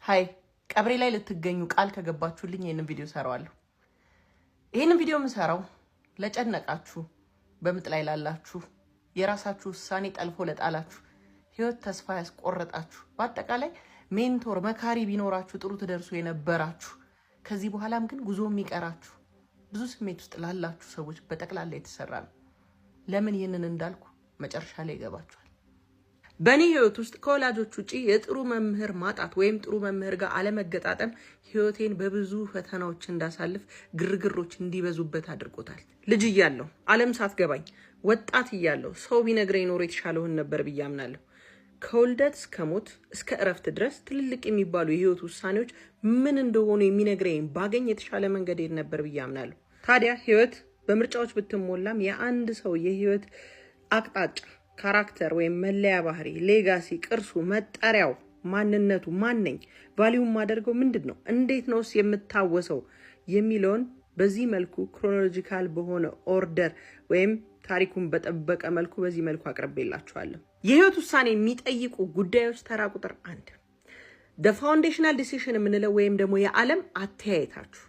ሃይ ቀብሬ ላይ ልትገኙ ቃል ከገባችሁልኝ ይሄንን ቪዲዮ ሰራዋለሁ። ይሄንን ቪዲዮ ምሰራው ለጨነቃችሁ፣ በምጥ ላይ ላላችሁ፣ የራሳችሁ ውሳኔ ጠልፎ ለጣላችሁ፣ ህይወት ተስፋ ያስቆረጣችሁ፣ በአጠቃላይ ሜንቶር መካሪ ቢኖራችሁ ጥሩ ትደርሱ የነበራችሁ፣ ከዚህ በኋላም ግን ጉዞ የሚቀራችሁ ብዙ ስሜት ውስጥ ላላችሁ ሰዎች በጠቅላላ የተሰራ ነው። ለምን ይህንን እንዳልኩ መጨረሻ ላይ ይገባችኋል። በኔ ህይወት ውስጥ ከወላጆች ውጪ የጥሩ መምህር ማጣት ወይም ጥሩ መምህር ጋር አለመገጣጠም ህይወቴን በብዙ ፈተናዎች እንዳሳልፍ ግርግሮች እንዲበዙበት አድርጎታል። ልጅ እያለሁ ዓለም ሳትገባኝ ወጣት እያለሁ ሰው ቢነግረኝ ኖሮ የተሻለውን ነበር ብዬ አምናለሁ። ከውልደት እስከ ሞት እስከ እረፍት ድረስ ትልልቅ የሚባሉ የህይወት ውሳኔዎች ምን እንደሆኑ የሚነግረኝ ባገኝ የተሻለ መንገድ ሄድ ነበር ብዬ አምናለሁ። ታዲያ ህይወት በምርጫዎች ብትሞላም የአንድ ሰው የህይወት አቅጣጫ ካራክተር ወይም መለያ ባህሪ፣ ሌጋሲ፣ ቅርሱ፣ መጠሪያው፣ ማንነቱ፣ ማንነኝ ቫልዩ ማደርገው ምንድነው፣ እንዴት ነውስ የምታወሰው የሚለውን በዚህ መልኩ ክሮኖሎጂካል በሆነ ኦርደር ወይም ታሪኩን በጠበቀ መልኩ በዚህ መልኩ አቅርቤላችኋለሁ። የህይወት ውሳኔ የሚጠይቁ ጉዳዮች ተራ ቁጥር 1 the foundational decision የምንለው ወይም ደግሞ የዓለም አተያየታችሁ።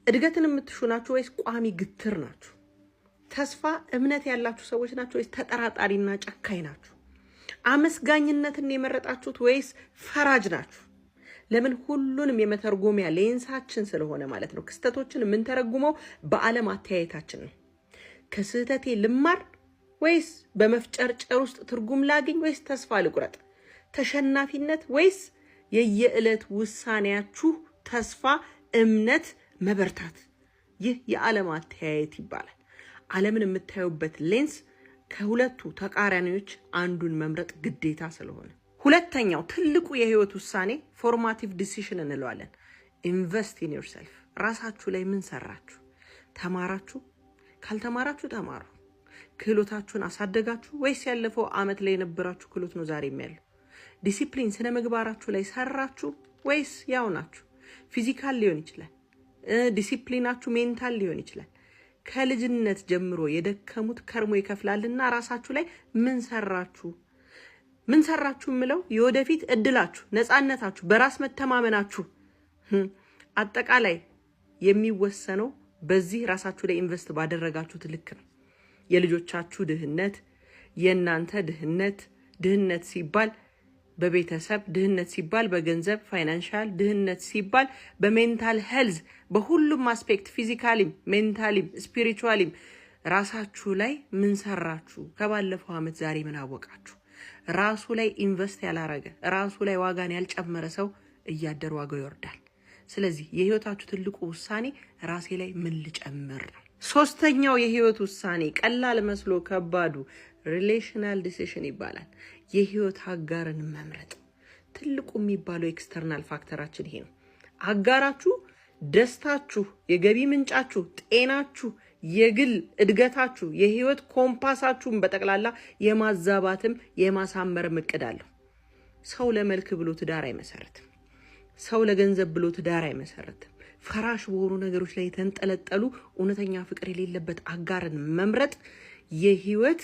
እድገትን የምትሹ ናችሁ ወይስ ቋሚ ግትር ናችሁ? ተስፋ እምነት ያላችሁ ሰዎች ናችሁ ወይስ ተጠራጣሪና ጨካኝ ናችሁ? አመስጋኝነትን የመረጣችሁት ወይስ ፈራጅ ናችሁ? ለምን ሁሉንም የመተርጎሚያ ሌንሳችን ስለሆነ ማለት ነው። ክስተቶችን የምንተረጉመው በዓለም አተያየታችን ነው። ከስህተቴ ልማር ወይስ በመፍጨርጨር ውስጥ ትርጉም ላግኝ ወይስ ተስፋ ልቁረጥ? ተሸናፊነት ወይስ የየዕለት ውሳኔያችሁ ተስፋ፣ እምነት፣ መበርታት? ይህ የዓለም አተያየት ይባላል። ዓለምን የምታዩበት ሌንስ ከሁለቱ ተቃራኒዎች አንዱን መምረጥ ግዴታ ስለሆነ። ሁለተኛው ትልቁ የህይወት ውሳኔ ፎርማቲቭ ዲሲሽን እንለዋለን። ኢንቨስት ኢን ዮርሰልፍ። ራሳችሁ ላይ ምን ሰራችሁ? ተማራችሁ? ካልተማራችሁ ተማሩ። ክህሎታችሁን አሳደጋችሁ ወይስ ያለፈው አመት ላይ የነበራችሁ ክህሎት ነው ዛሬ የሚያለው? ዲሲፕሊን ስነ ምግባራችሁ ላይ ሰራችሁ ወይስ ያው ናችሁ? ፊዚካል ሊሆን ይችላል፣ ዲሲፕሊናችሁ ሜንታል ሊሆን ይችላል። ከልጅነት ጀምሮ የደከሙት ከርሞ ይከፍላልና ራሳችሁ ላይ ምን ሰራችሁ? ምን ሰራችሁ የምለው የወደፊት እድላችሁ፣ ነፃነታችሁ፣ በራስ መተማመናችሁ አጠቃላይ የሚወሰነው በዚህ ራሳችሁ ላይ ኢንቨስት ባደረጋችሁት ልክ ነው። የልጆቻችሁ ድህነት፣ የእናንተ ድህነት፣ ድህነት ሲባል በቤተሰብ ድህነት ሲባል በገንዘብ ፋይናንሻል ድህነት ሲባል በሜንታል ሄልዝ፣ በሁሉም አስፔክት ፊዚካሊም፣ ሜንታሊም፣ ስፒሪቹዋሊም ራሳችሁ ላይ ምን ሰራችሁ? ከባለፈው አመት ዛሬ ምን አወቃችሁ? ራሱ ላይ ኢንቨስት ያላረገ ራሱ ላይ ዋጋን ያልጨመረ ሰው እያደር ዋጋው ይወርዳል። ስለዚህ የህይወታችሁ ትልቁ ውሳኔ ራሴ ላይ ምን ልጨምር ነው። ሶስተኛው የህይወት ውሳኔ ቀላል መስሎ ከባዱ ሪሌሽናል ዲሲሽን ይባላል። የህይወት አጋርን መምረጥ። ትልቁ የሚባለው ኤክስተርናል ፋክተራችን ይሄ ነው። አጋራችሁ ደስታችሁ፣ የገቢ ምንጫችሁ፣ ጤናችሁ፣ የግል እድገታችሁ፣ የህይወት ኮምፓሳችሁን በጠቅላላ የማዛባትም የማሳመርም እቅድ አለው። ሰው ለመልክ ብሎ ትዳር አይመሰርትም። ሰው ለገንዘብ ብሎ ትዳር አይመሰርትም። ፈራሽ በሆኑ ነገሮች ላይ የተንጠለጠሉ እውነተኛ ፍቅር የሌለበት አጋርን መምረጥ የህይወት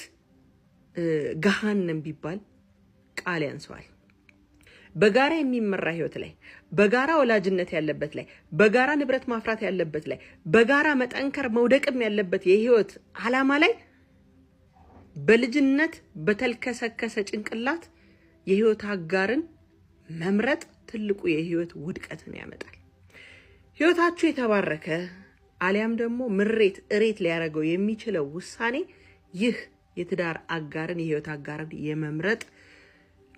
ገሃነም ቢባል ቃል ያንሰዋል። በጋራ የሚመራ ህይወት ላይ፣ በጋራ ወላጅነት ያለበት ላይ፣ በጋራ ንብረት ማፍራት ያለበት ላይ፣ በጋራ መጠንከር መውደቅም ያለበት የህይወት ዓላማ ላይ በልጅነት በተልከሰከሰ ጭንቅላት የህይወት አጋርን መምረጥ ትልቁ የህይወት ውድቀትን ያመጣል። ህይወታችሁ የተባረከ አሊያም ደግሞ ምሬት እሬት ሊያደርገው የሚችለው ውሳኔ ይህ የትዳር አጋርን የህይወት አጋርን የመምረጥ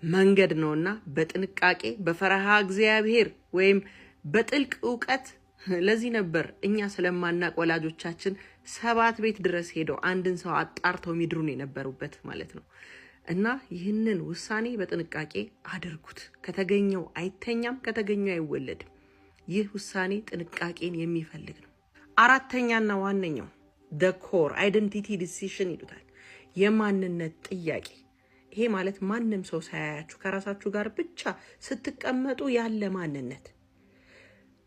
መንገድ ነውና በጥንቃቄ በፈረሃ እግዚአብሔር ወይም በጥልቅ ዕውቀት። ለዚህ ነበር እኛ ስለማናቅ ወላጆቻችን 7 ቤት ድረስ ሄደው አንድን ሰው አጣርተው ሚድሩን የነበሩበት ማለት ነው። እና ይህንን ውሳኔ በጥንቃቄ አድርጉት። ከተገኘው አይተኛም፣ ከተገኘው አይወለድም። ይህ ውሳኔ ጥንቃቄን የሚፈልግ ነው። አራተኛና ዋነኛው the core identity decision ይሉታል። የማንነት ጥያቄ። ይሄ ማለት ማንም ሰው ሳያያችሁ ከራሳችሁ ጋር ብቻ ስትቀመጡ ያለ ማንነት።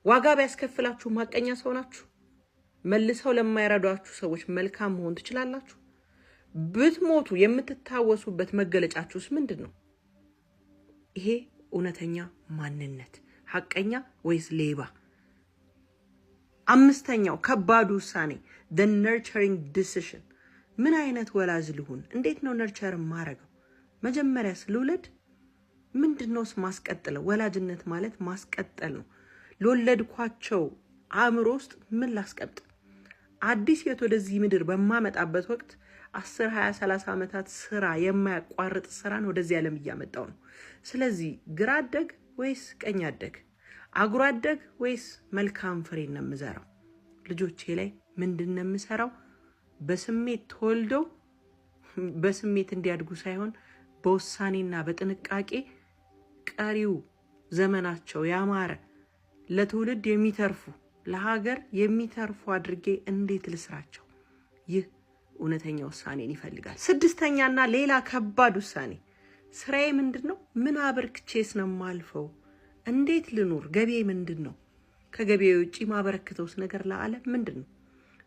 ዋጋ ቢያስከፍላችሁ ማቀኛ ሰው ናችሁ? መልሰው ለማይረዷችሁ ሰዎች መልካም መሆን ትችላላችሁ? ብትሞቱ የምትታወሱበት መገለጫችሁስ ምንድነው? ይሄ እውነተኛ ማንነት ሐቀኛ ወይስ ሌባ? አምስተኛው ከባዱ ውሳኔ the nurturing decision። ምን አይነት ወላጅ ልሁን? እንዴት ነው ነርቸር ማረገው? መጀመሪያስ ልውለድ? ምንድነውስ ማስቀጠለው? ወላጅነት ማለት ማስቀጠል ነው። ለወለድኳቸው አእምሮ ውስጥ ምን ላስቀጥል? አዲስ ህይወት ወደዚህ ምድር በማመጣበት ወቅት 10 20 30 ዓመታት ስራ የማያቋርጥ ስራን ወደዚህ ዓለም እያመጣው ነው። ስለዚህ ግራ አደግ ወይስ ቀኝ አደግ? አጉራ አደግ ወይስ መልካም ፍሬ ነው የምዘራው? ልጆቼ ላይ ምንድነው የምሰራው? በስሜት ተወልደው በስሜት እንዲያድጉ ሳይሆን በውሳኔና በጥንቃቄ ቀሪው ዘመናቸው ያማረ ለትውልድ የሚተርፉ ለሀገር የሚተርፉ አድርጌ እንዴት ልስራቸው? ይህ እውነተኛ ውሳኔን ይፈልጋል። ስድስተኛና ሌላ ከባድ ውሳኔ ስራዬ ምንድነው? ምን አበርክቼስ ነው ማልፈው? እንዴት ልኑር? ገቢዬ ምንድነው? ከገቢዬ ውጪ ማበረክተውስ ነገር ለዓለም ምንድነው?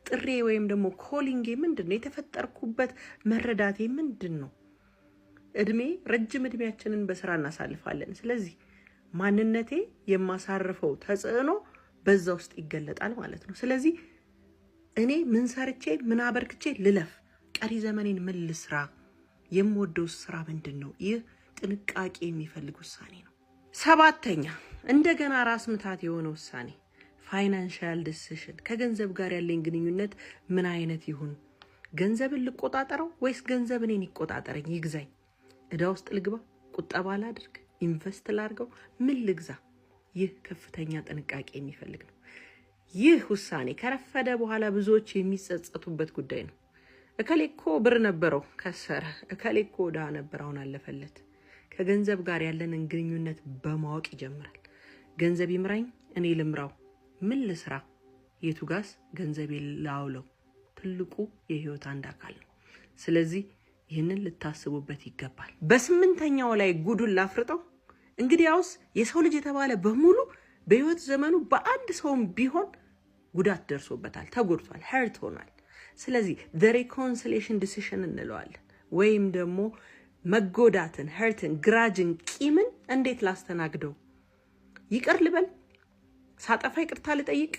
ጥሬ ወይም ደግሞ ኮሊንጌ ምንድነው? የተፈጠርኩበት መረዳቴ ምንድነው? ረጅም እድሜያችንን በስራ እናሳልፋለን። ስለዚህ ማንነቴ የማሳርፈው ተጽዕኖ በዛ ውስጥ ይገለጣል ማለት ነው። ስለዚህ እኔ ምን ሰርቼ ምን አበርክቼ ልለፍ? ቀሪ ዘመኔን ምን ልስራ? የምወደው ስራ ምንድነው? ይህ ጥንቃቄ የሚፈልግ ውሳኔ ነው። ሰባተኛ እንደገና ራስ ምታት የሆነ ውሳኔ ፋይናንሻል ዲሲዥን። ከገንዘብ ጋር ያለኝ ግንኙነት ምን አይነት ይሁን? ገንዘብን ልቆጣጠረው ወይስ ገንዘብ እኔን ይቆጣጠረኝ ይግዛኝ? እዳ ውስጥ ልግባ? ቁጠባ ላድርግ? ኢንቨስት ላድርገው? ምን ልግዛ? ይህ ከፍተኛ ጥንቃቄ የሚፈልግ ነው። ይህ ውሳኔ ከረፈደ በኋላ ብዙዎች የሚጸጸቱበት ጉዳይ ነው። እከሌኮ ብር ነበረው ከሰረ፣ እከሌኮ ዕዳ ነበር አሁን አለፈለት። ከገንዘብ ጋር ያለንን ግንኙነት በማወቅ ይጀምራል። ገንዘብ ይምራኝ፣ እኔ ልምራው? ምን ልስራ? የቱ ጋስ ገንዘብ ላውለው? ትልቁ የህይወት አንድ አካል ነው። ስለዚህ ይህንን ልታስቡበት ይገባል። በስምንተኛው ላይ ጉዱን ላፍርጠው። እንግዲያውስ የሰው ልጅ የተባለ በሙሉ በህይወት ዘመኑ በአንድ ሰውም ቢሆን ጉዳት ደርሶበታል፣ ተጎድቷል፣ ሄርት ሆኗል። ስለዚህ the reconciliation decision እንለዋለን። ወይም ደግሞ መጎዳትን፣ ሄርትን፣ ግራጅን፣ ቂምን እንዴት ላስተናግደው? ይቅር ልበል? ሳጠፋ ይቅርታ ልጠይቅ?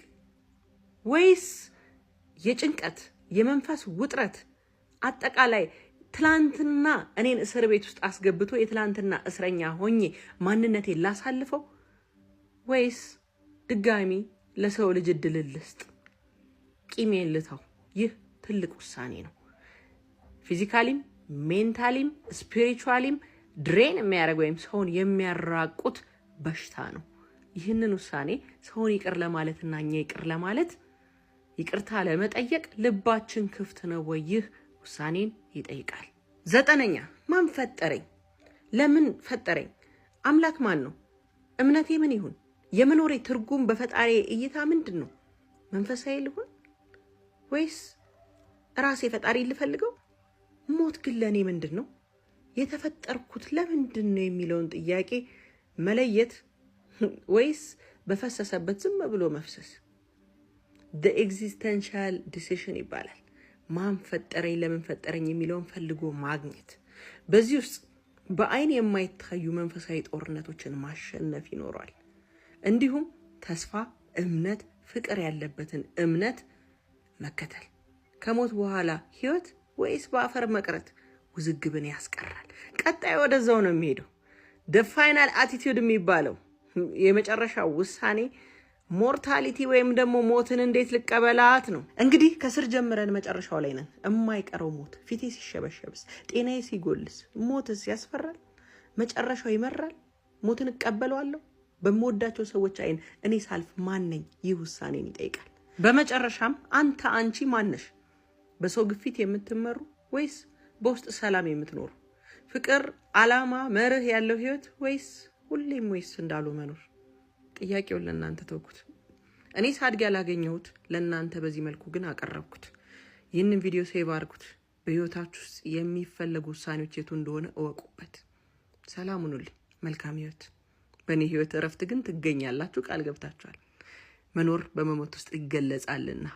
ወይስ የጭንቀት የመንፈስ ውጥረት አጠቃላይ ትላንትና እኔን እስር ቤት ውስጥ አስገብቶ የትላንትና እስረኛ ሆኜ ማንነቴን ላሳልፈው? ወይስ ድጋሚ ለሰው ልጅ እድል ልስጥ? ቂሜን ልተው? ይህ ትልቅ ውሳኔ ነው። ፊዚካሊም ሜንታሊም ስፒሪቹዋሊም ድሬን የሚያደርግ ወይም ሰውን የሚያራቁት በሽታ ነው። ይህንን ውሳኔ ሰውን ይቅር ለማለትና እኛ ይቅር ለማለት ይቅርታ ለመጠየቅ ልባችን ክፍት ነው ወይ? ይህ ውሳኔን ይጠይቃል። ዘጠነኛ ማን ፈጠረኝ? ለምን ፈጠረኝ? አምላክ ማን ነው? እምነቴ ምን ይሁን? የመኖሬ ትርጉም በፈጣሪ እይታ ምንድን ነው? መንፈሳዊ ልሁን ወይስ ራሴ ፈጣሪ ልፈልገው? ሞት ግን ለኔ ምንድን ነው? የተፈጠርኩት ለምንድን ነው የሚለውን ጥያቄ መለየት ወይስ በፈሰሰበት ዝም ብሎ መፍሰስ? the existential decision ይባላል። ማን ፈጠረኝ፣ ለምን ፈጠረኝ የሚለውን ፈልጎ ማግኘት። በዚህ ውስጥ በአይን የማይታዩ መንፈሳዊ ጦርነቶችን ማሸነፍ ይኖራል። እንዲሁም ተስፋ፣ እምነት፣ ፍቅር ያለበትን እምነት መከተል። ከሞት በኋላ ህይወት ወይስ በአፈር መቅረት ውዝግብን ያስቀራል። ቀጣይ ወደዛው ነው የሚሄደው። the final attitude የሚባለው የመጨረሻው ውሳኔ ሞርታሊቲ ወይም ደግሞ ሞትን እንዴት ልቀበላት ነው። እንግዲህ ከስር ጀምረን መጨረሻው ላይ ነን። የማይቀረው ሞት፣ ፊቴ ሲሸበሸብስ፣ ጤናዬ ሲጎልስ፣ ሞትስ ያስፈራል? መጨረሻው ይመራል? ሞትን እቀበለዋለሁ? በምወዳቸው ሰዎች አይን እኔ ሳልፍ ማን ነኝ? ይህ ውሳኔን ይጠይቃል። በመጨረሻም አንቺ ማነሽ? በሰው ግፊት የምትመሩ ወይስ በውስጥ ሰላም የምትኖሩ? ፍቅር፣ አላማ፣ መርህ ያለው ህይወት ወይስ ሁሌም ወይስ እንዳሉ መኖር? ጥያቄውን ለእናንተ ተውኩት። እኔ ሳድግ ያላገኘሁት ለእናንተ በዚህ መልኩ ግን አቀረብኩት። ይህንን ቪዲዮ ሴቭ አድርጉት። በህይወታችሁ ውስጥ የሚፈለጉ ውሳኔዎች የቱ እንደሆነ እወቁበት። ሰላም ሁኑልኝ። መልካም ህይወት። በእኔ ህይወት እረፍት ግን ትገኛላችሁ። ቃል ገብታችኋል። መኖር በመሞት ውስጥ ይገለጻልና